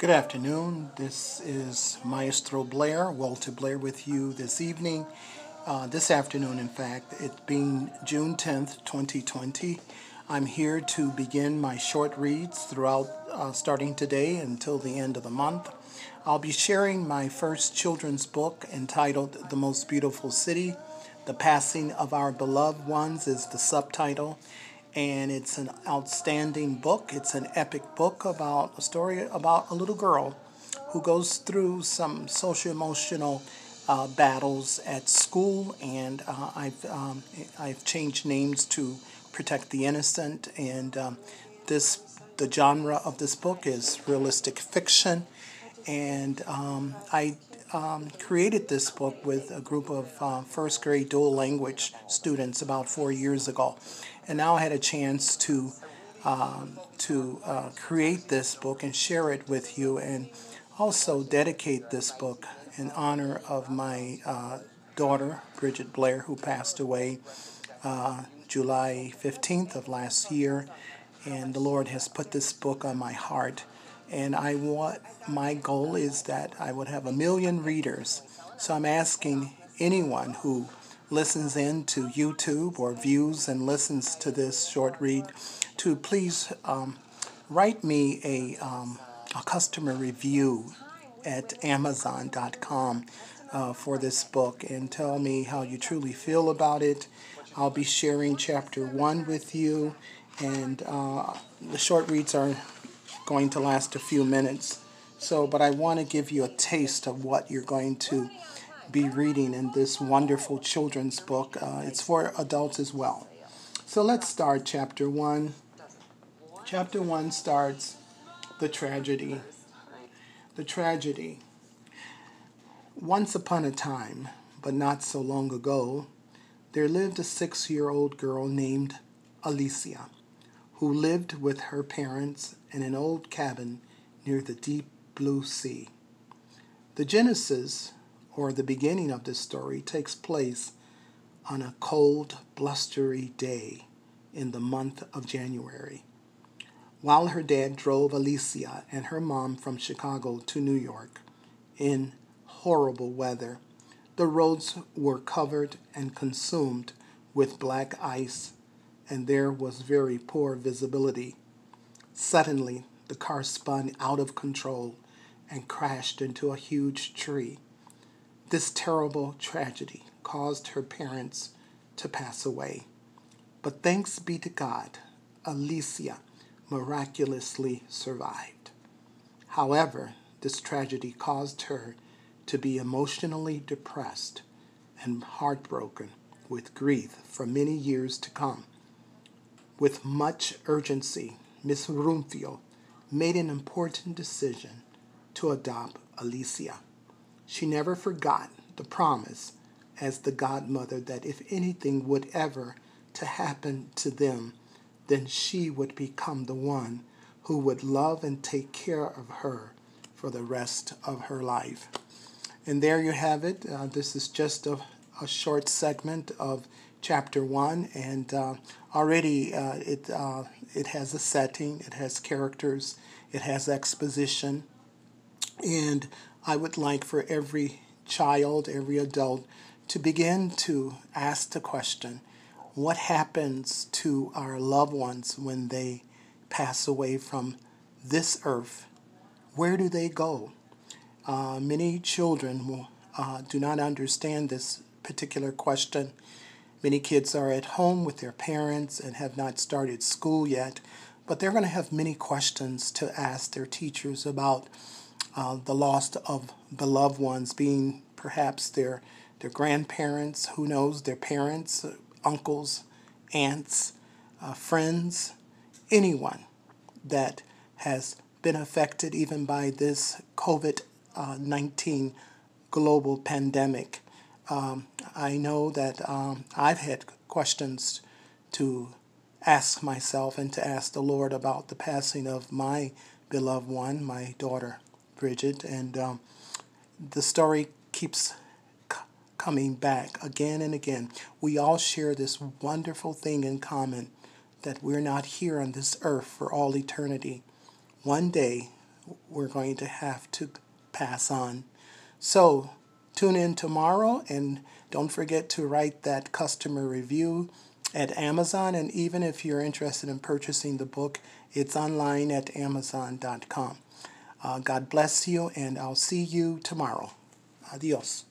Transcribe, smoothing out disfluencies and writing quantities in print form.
Good afternoon. This is Maestro Blair, Walter Blair, with you this evening, this afternoon, in fact, it being June 10th, 2020. I'm here to begin my short reads throughout, starting today until the end of the month. I'll be sharing my first children's book entitled The Most Beautiful City. The Passing of Our Beloved Ones is the subtitle, and it's an outstanding book. It's an epic book about a story about a little girl who goes through some social emotional battles at school, and I've changed names to protect the innocent. And the genre of this book is realistic fiction, and I created this book with a group of first grade dual language students about 4 years ago, and now I had a chance to create this book and share it with you, and also dedicate this book in honor of my daughter Bridget Blair, who passed away July 15th of last year. And the Lord has put this book on my heart, and my goal is that I would have 1 million readers. So I'm asking anyone who listens in to YouTube or views and listens to this short read to please write me a customer review at Amazon.com for this book, and tell me how you truly feel about it. I'll be sharing chapter 1 with you, and the short reads are going to last a few minutes. But I want to give you a taste of what you're going to be reading in this wonderful children's book. It's for adults as well. So let's start chapter 1. Chapter 1 starts the tragedy. The tragedy. Once upon a time, but not so long ago, there lived a 6-year-old girl named Alicia, who lived with her parents in an old cabin near the deep blue sea. The genesis, or the beginning of this story, takes place on a cold, blustery day in the month of January. While her dad drove Alicia and her mom from Chicago to New York in horrible weather, the roads were covered and consumed with black ice, and there was very poor visibility. Suddenly, the car spun out of control and crashed into a huge tree. This terrible tragedy caused her parents to pass away. But thanks be to God, Alicia miraculously survived. However, this tragedy caused her to be emotionally depressed and heartbroken with grief for many years to come. With much urgency, Miss Rumfield made an important decision to adopt Alicia. She never forgot the promise as the godmother that if anything would ever to happen to them, then she would become the one who would love and take care of her for the rest of her life. And there you have it. This is just a short segment of chapter 1, and already it has a setting, it has characters, it has exposition, and I would like for every child, every adult, to begin to ask the question, what happens to our loved ones when they pass away from this earth? Where do they go? Many children do not understand this particular question. Many kids are at home with their parents and have not started school yet, but they're going to have many questions to ask their teachers about the loss of beloved ones, being perhaps their grandparents, who knows, their parents, uncles, aunts, friends, anyone that has been affected even by this COVID-19 global pandemic. I know that I've had questions to ask myself and to ask the Lord about the passing of my beloved one, my daughter Bridget, and the story keeps coming back again and again. We all share this wonderful thing in common, that we're not here on this earth for all eternity. One day we're going to have to pass on. So tune in tomorrow, and don't forget to write that customer review at Amazon. And even if you're interested in purchasing the book, it's online at Amazon.com. God bless you, and I'll see you tomorrow. Adios.